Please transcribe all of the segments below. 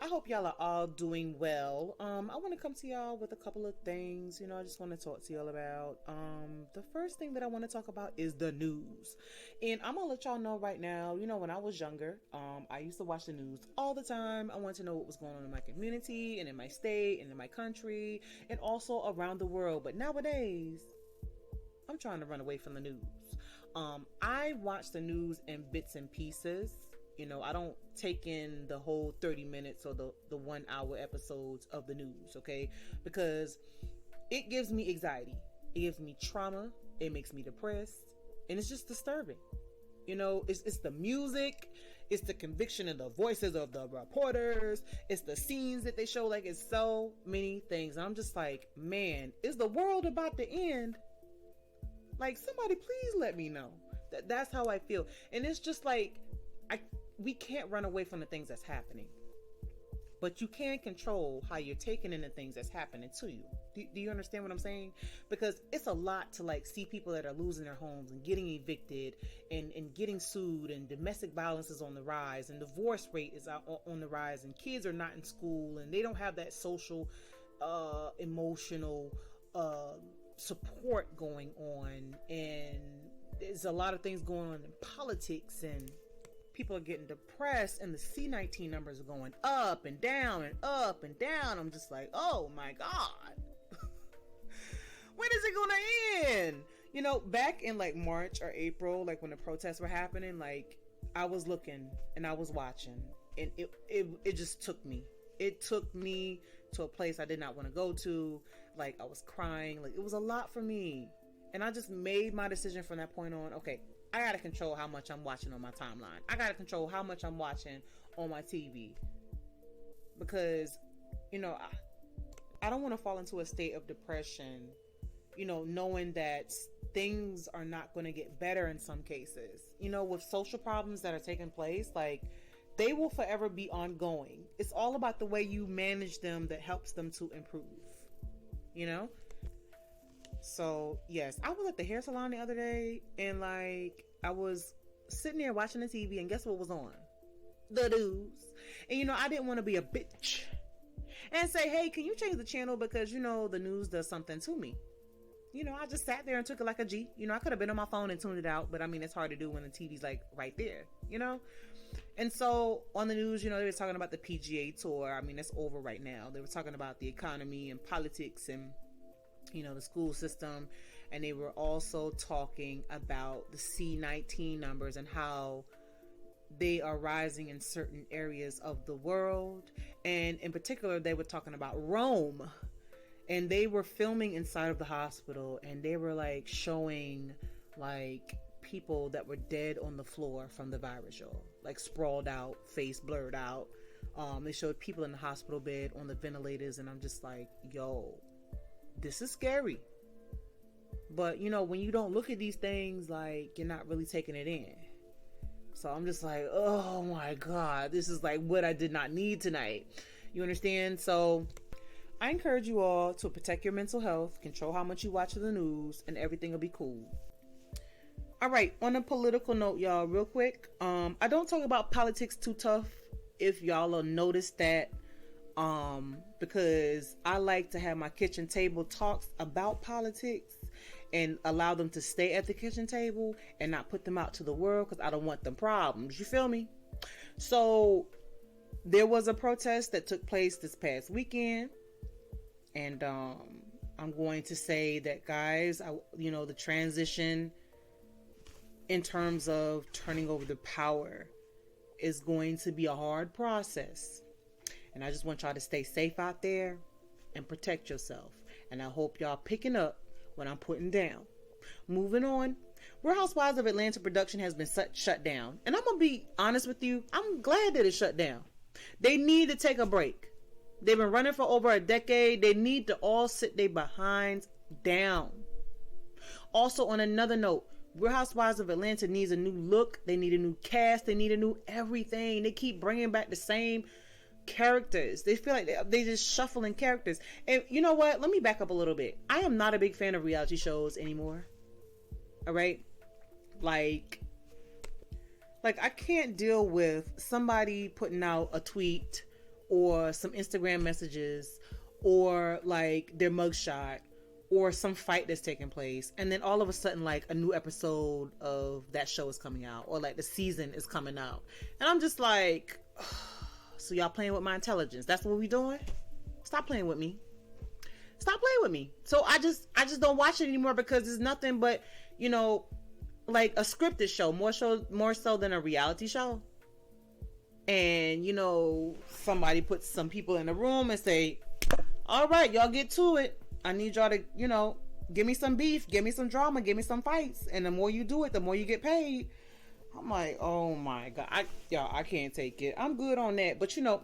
I hope y'all are all doing well. I want to come to y'all with a couple of things. I just want to talk to y'all about. The first thing that I want to talk about is the news, and I'm gonna let y'all know right now. When I was younger, I used to watch the news all the time. I wanted to know what was going on in my community and in my state and in my country and also around the world. But nowadays, I'm trying to run away from the news. I watch the news in bits and pieces. I don't take in the whole 30 minutes or the 1 hour episodes of the news, okay? Because it gives me anxiety. It gives me trauma. It makes me depressed. And it's just disturbing. It's the music. It's the conviction of the voices of the reporters. It's the scenes that they show. Like, it's so many things. And I'm just like, man, is the world about to end? Like, somebody please let me know. That's how I feel. And it's just like, we can't run away from the things that's happening, but you can control how you're taking in the things that's happening to you. Do you understand what I'm saying? Because it's a lot to see people that are losing their homes and getting evicted and getting sued, and domestic violence is on the rise, and divorce rate is on the rise, and kids are not in school and they don't have that social, emotional, support going on, and there's a lot of things going on in politics, and people are getting depressed, and the C-19 numbers are going up and down and up and down. I'm just like, oh my God. When is it gonna end? Back in March or April, when the protests were happening, I was looking and I was watching, and it just took me. It took me to a place I did not want to go to. I was crying. It was a lot for me. And I just made my decision from that point on. Okay, I gotta control how much I'm watching on my timeline. I gotta control how much I'm watching on my TV. Because, I don't want to fall into a state of depression, knowing that things are not going to get better in some cases. With social problems that are taking place, they will forever be ongoing. It's all about the way you manage them that helps them to improve. So, yes, I was at the hair salon the other day, and I was sitting there watching the TV, and guess what was on? The news. And I didn't want to be a bitch and say, hey, can you change the channel, because the news does something to me. I just sat there and took it like a G. I could have been on my phone and tuned it out, but it's hard to do when the TV's right there, And so on the news, they were talking about the PGA Tour. It's over right now. They were talking about the economy and politics and the school system, and they were also talking about the C-19 numbers and how they are rising in certain areas of the world. And in particular, they were talking about Rome, and they were filming inside of the hospital, and they were showing people that were dead on the floor from the virus, y'all, sprawled out, face blurred out. They showed people in the hospital bed on the ventilators, and I'm just like, yo, this is scary. But when you don't look at these things, you're not really taking it in. So I'm just like, oh my God, this is what I did not need tonight. You understand? So I encourage you all to protect your mental health, control how much you watch the news, and everything will be cool. All right, on a political note, y'all, real quick, I don't talk about politics too tough, if y'all will notice that. Because I like to have my kitchen table talks about politics and allow them to stay at the kitchen table and not put them out to the world, because I don't want them problems. You feel me? So there was a protest that took place this past weekend, and I'm going to say that, guys, the transition in terms of turning over the power is going to be a hard process. And I just want y'all to stay safe out there and protect yourself. And I hope y'all picking up what I'm putting down. Moving on. Real Housewives of Atlanta production has been shut down. And I'm going to be honest with you. I'm glad that it's shut down. They need to take a break. They've been running for over a decade. They need to all sit their behinds down. Also, on another note, Real Housewives of Atlanta needs a new look. They need a new cast. They need a new everything. They keep bringing back the same characters. They feel like they just shuffling characters. And you know what? Let me back up a little bit. I am not a big fan of reality shows anymore. All right? I can't deal with somebody putting out a tweet or some Instagram messages or like their mugshot or some fight that's taking place, and then all of a sudden like a new episode of that show is coming out, or like the season is coming out, and I'm just like, so y'all playing with my intelligence? That's what we doing? Stop playing with me. Stop playing with me. So I just don't watch it anymore, because it's nothing but, you know, like a scripted show, more so than a reality show. And, you know, somebody puts some people in a room and say, all right, y'all get to it. I need y'all to, you know, give me some beef, give me some drama, give me some fights. And the more you do it, the more you get paid. I'm like, oh my God. I can't take it. I'm good on that. But, you know,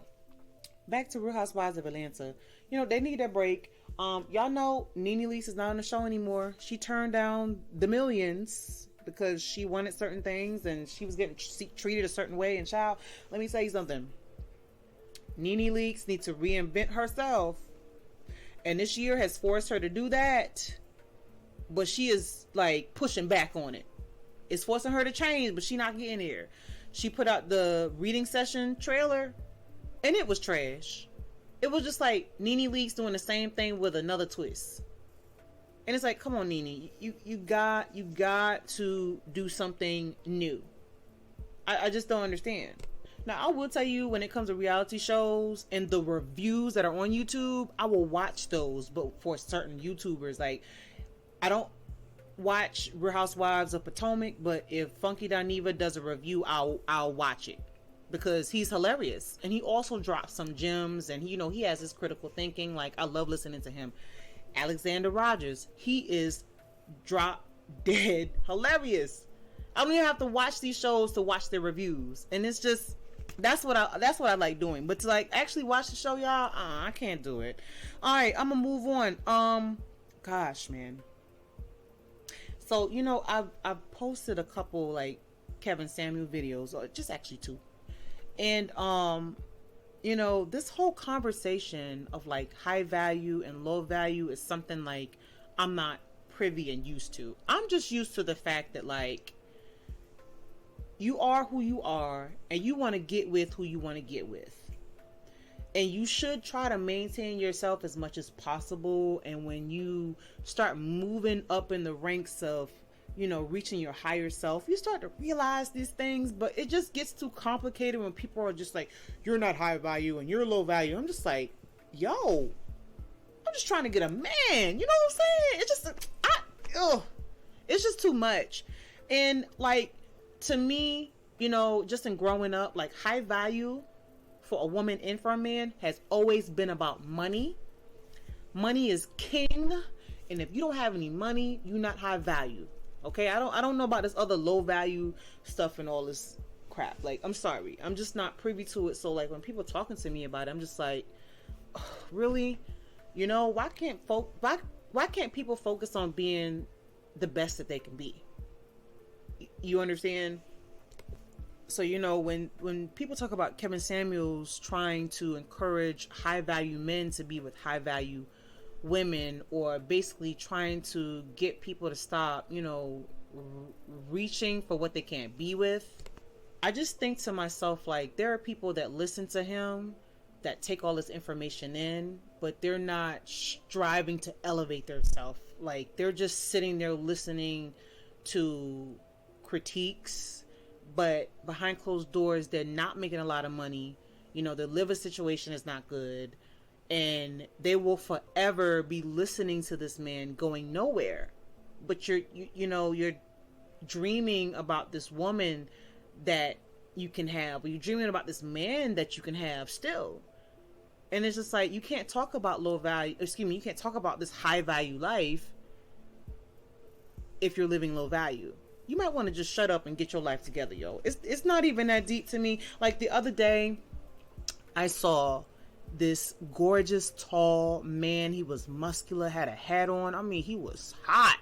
back to Real Housewives of Atlanta. You know, they need a break. Y'all know Nene Leakes is not on the show anymore. She turned down the millions because she wanted certain things and she was getting treated a certain way. And child, let me tell you something. Nene Leakes needs to reinvent herself. And this year has forced her to do that. But she is like pushing back on it. It's forcing her to change, but she's not getting there. She put out the reading session trailer and it was trash. It was just like Nene Leakes doing the same thing with another twist. And it's like, come on, Nene, you got to do something new. I just don't understand. Now, I will tell you, when it comes to reality shows and the reviews that are on YouTube, I will watch those, but for certain YouTubers. Like, I don't watch Real Housewives of Potomac, but if Funky Dineva does a review, I'll watch it, because he's hilarious. And he also drops some gems, and he, you know, he has his critical thinking. Like, I love listening to him. Alexander Rogers, he is drop dead hilarious. I don't even have to watch these shows to watch their reviews, and it's just, that's what I like doing. But to like actually watch the show, y'all, I can't do it. All right, I'm gonna move on. Gosh, man. So, you know, I've posted a couple like Kevin Samuel videos, or just actually 2, and you know, this whole conversation of like high value and low value is something like I'm not privy and used to. I'm just used to the fact that like you are who you are and you want to get with who you want to get with. And you should try to maintain yourself as much as possible. And when you start moving up in the ranks of, you know, reaching your higher self, you start to realize these things. But it just gets too complicated when people are just like, you're not high value and you're low value. I'm just like, yo, I'm just trying to get a man. You know what I'm saying? It's just, it's just too much. And like, to me, you know, just in growing up, like high value for a woman and for a man has always been about money. Money is king. And if you don't have any money, you're not high value. Okay, I don't know about this other low value stuff and all this crap. Like, I'm sorry, I'm just not privy to it. So like when people talking to me about it, I'm just like, oh, really? You know, why can't people focus on being the best that they can be? You understand? So, you know, when people talk about Kevin Samuels trying to encourage high value men to be with high value women, or basically trying to get people to stop, you know, reaching for what they can't be with, I just think to myself, like, there are people that listen to him, that take all this information in, but they're not striving to elevate themselves. Like, they're just sitting there listening to critiques, but behind closed doors, they're not making a lot of money. You know, their liver situation is not good. And they will forever be listening to this man going nowhere. But you're dreaming about this woman that you can have, or you're dreaming about this man that you can have still. And it's just like, you can't talk about you can't talk about this high value life if you're living low value. You might want to just shut up and get your life together, yo. It's not even that deep to me. Like the other day, I saw this gorgeous, tall man. He was muscular, had a hat on. I mean, he was hot.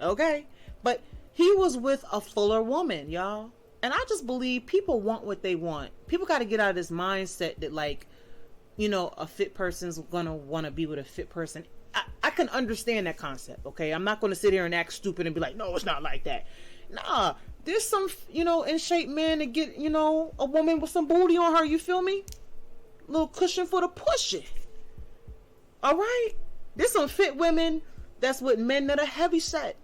Okay? But he was with a fuller woman, y'all. And I just believe people want what they want. People got to get out of this mindset that, like, you know, a fit person's gonna want to be with a fit person. I can understand that concept, okay? I'm not going to sit here and act stupid and be like, no, it's not like that. Nah, there's some, you know, in shape men that get, you know, a woman with some booty on her, you feel me? little cushion for the pushing. All right? There's some fit women that's with men that are heavy set.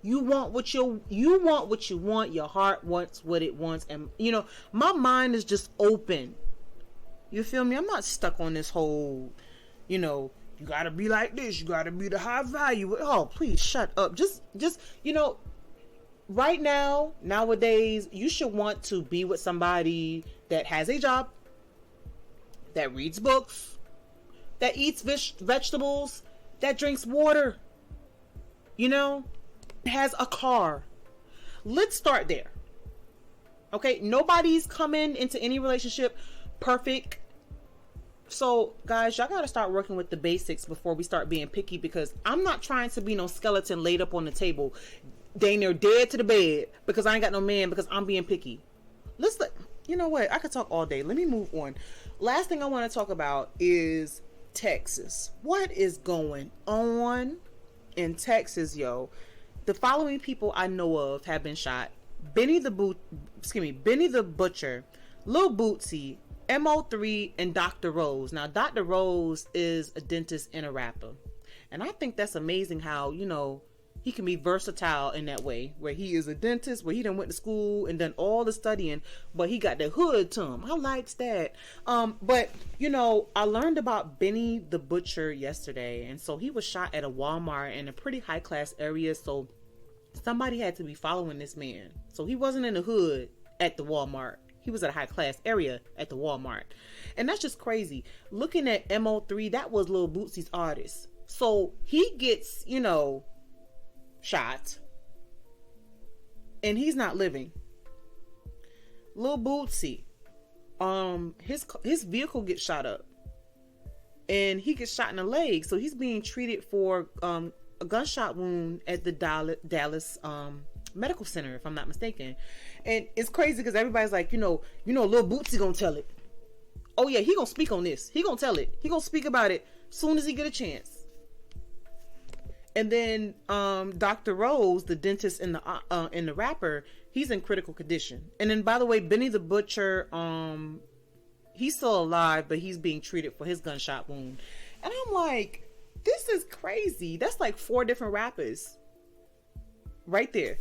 You want what you want. Your heart wants what it wants. And, my mind is just open. You feel me? I'm not stuck on this whole, you gotta be like this. You gotta be the high value. Oh, please shut up. Just, right now, nowadays, you should want to be with somebody that has a job, that reads books, that eats vegetables, that drinks water, has a car. Let's start there. Okay? Nobody's coming into any relationship perfect. So, guys, y'all gotta start working with the basics before we start being picky, because I'm not trying to be no skeleton laid up on the table. Dang near dead to the bed because I ain't got no man because I'm being picky. You know what? I could talk all day. Let me move on. Last thing I want to talk about is Texas. What is going on in Texas, yo? The following people I know of have been shot: Benny the Butcher, Lil Bootsy, MO3, and Dr. Rose. Now, Dr. Rose is a dentist and a rapper. And I think that's amazing how, he can be versatile in that way, where he is a dentist, where he done went to school and done all the studying, but he got the hood to him. I likes that. But, I learned about Benny the Butcher yesterday. And so he was shot at a Walmart in a pretty high class area. So somebody had to be following this man. So he wasn't in the hood at the Walmart. He was at a high class area at the Walmart. And that's just crazy. Looking at MO3, that was Lil Bootsy's artist. So he gets, shot. And he's not living. Lil Bootsy, his vehicle gets shot up. And he gets shot in the leg. So he's being treated for a gunshot wound at the Dallas Medical Center, if I'm not mistaken. And it's crazy because everybody's like, Lil Bootsy gonna tell it. Oh yeah, he gonna speak on this. He gonna tell it. He gonna speak about it soon as he get a chance. And then Dr. Rose, the dentist and the rapper, he's in critical condition. And then, by the way, Benny the Butcher, he's still alive, but he's being treated for his gunshot wound. And I'm like, this is crazy. That's like 4 different rappers right there.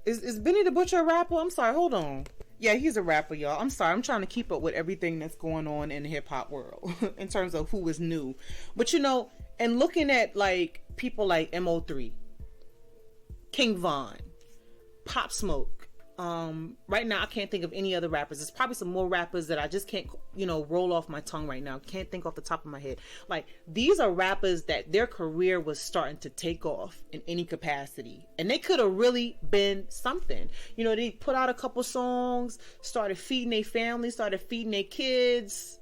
Is Benny the Butcher a rapper? I'm sorry, hold on. Yeah, he's a rapper, y'all. I'm sorry, I'm trying to keep up with everything that's going on in the hip-hop world in terms of who is new. But and looking at like people like MO3, King Von, Pop Smoke, right now I can't think of any other rappers. There's probably some more rappers that I just can't roll off my tongue right now. Can't think off the top of my head. Like, these are rappers that their career was starting to take off in any capacity, and they could have really been something. They put out a couple songs, started feeding their family, started feeding their kids,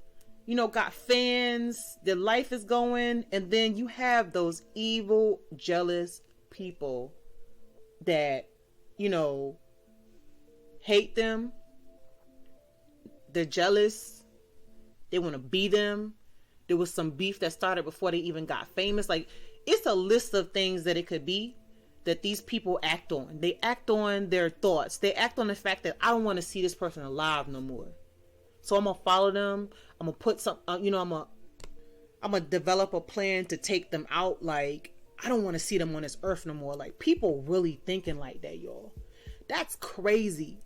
got fans, their life is going. And then you have those evil, jealous people that hate them. They're jealous. They want to be them. There was some beef that started before they even got famous. Like, it's a list of things that it could be that these people act on. They act on their thoughts. They act on the fact that I don't want to see this person alive no more. So I'm going to follow them. I'm going to put some, I'm going to develop a plan to take them out. Like, I don't want to see them on this earth no more. Like, people really thinking like that, y'all. That's crazy.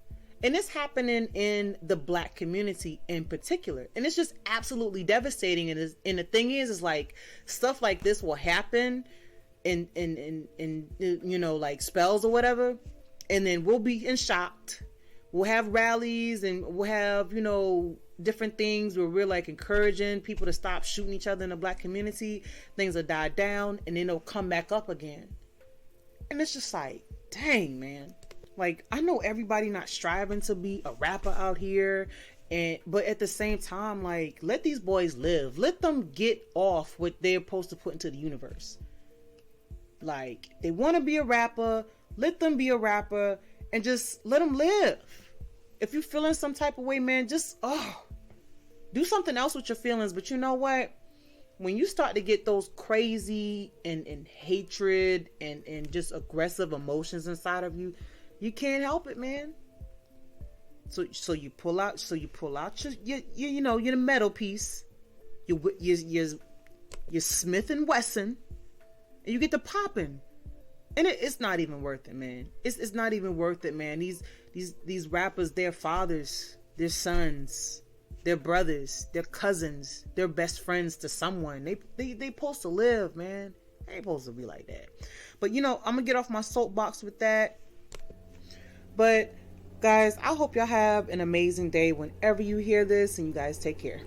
And it's happening in the Black community in particular. And it's just absolutely devastating. And the thing is like, stuff like this will happen in like spells or whatever. And then we'll be in shock. We'll have rallies and we'll have, different things where we're like encouraging people to stop shooting each other in the Black community. Things will die down and then they'll come back up again. And it's just like, dang, man. Like, I know everybody not striving to be a rapper out here, but at the same time, like, let these boys live. Let them get off what they're supposed to put into the universe. Like, they want to be a rapper, let them be a rapper, and just let them live. If you're feeling some type of way, man, just, do something else with your feelings. But you know what? When you start to get those crazy and hatred and just aggressive emotions inside of you, you can't help it, man. So you pull out your metal piece, your Smith and Wesson, and you get to popping. And it's not even worth it, man. It's not even worth it, man. These rappers, their fathers, their sons, their brothers, their cousins, their best friends to someone. They supposed to live, man. They ain't supposed to be like that. But I'm gonna get off my soapbox with that. But guys, I hope y'all have an amazing day whenever you hear this, and you guys take care.